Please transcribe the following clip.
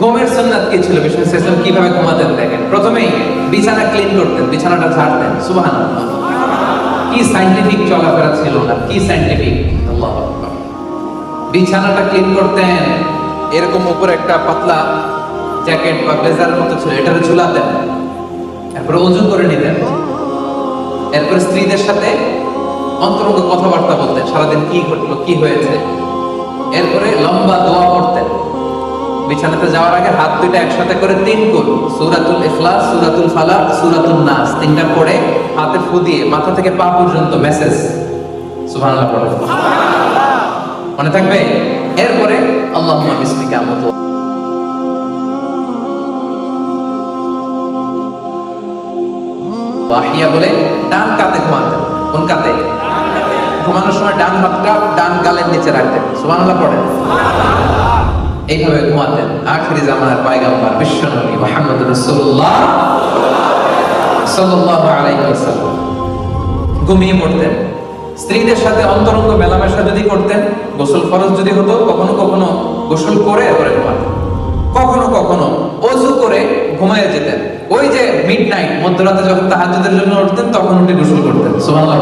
ঘুমের সুন্নাত কি ছিল? বিষ্ণু সাল্লাল্লাহু আলাইহি কিভাবে ঘুমাতেন দেখেন। প্রথমেই বিছানা ক্লিন করতেন, বিছানাটা ঝাড়তেন। সুবহানাল্লাহ। কি সায়েন্টিফিক চলাফেরা ছিল না, কি সায়েন্টিফিক। আল্লাহু আকবার। বিছানাটা ক্লিন করতেন, এরকম উপরে একটা পাতলা জ্যাকেট বা ব্লেজারের মতো ছিল, এটারে ঝুলাতেন। এরপরে ওযু করে নিতেন। এরপরে স্ত্রীদের সাথে অন্তরঙ্গ কথাবার্তা বলতেন, সারাদিন কি ঘটলো, কি হয়েছে। এরপরে লম্বা দোয়া পড়তেন। বিছানাতে যাওয়ার আগে হাত দুইটা একসাথে করে 3 গুণ সূরাতুল ইখলাস, সূরাতুল ফালাক, সূরাতুল নাস তিনটা পড়ে হাতে ফু দিয়ে মাথা থেকে পা পর্যন্ত মেসেজ সুবহানাল্লাহ পড়েন। মনে থাকবে? এরপরে আল্লাহুম্মা বিসমিকা আমুতু ওয়া আহইয়া বলে ডান কাতে ঘুমাতেন। কোন কাতে? ঘুমানোর সময় ডান হাতটা ডান গালের নিচে রাখতেন। সুবহানাল্লাহ পড়েন। এইভাবে ঘুমাতেন আখিরি জামানার পয়গম্বর বিশ্বনবী মুহাম্মদ রাসূলুল্লাহ সাল্লাল্লাহু আলাইহি ওয়াসাল্লাম। ঘুমিয়ে পড়তেন। স্ত্রীদের সাথে অন্তরঙ্গ মেলামেশা যদি করতেন, গোসল ফরজ যদি হতো, কখনো কখনো গোসল করে এরপরে ঘুমাতেন, কখনো কখনো ওযু করে ঘুমায়ে যেতেন। ওই যে মিডনাইট, মধ্যরাতে যখন তাহাজ্জুদের জন্য উঠতেন, তখন উঠে গোসল করতেন। সুবহানাল্লাহ।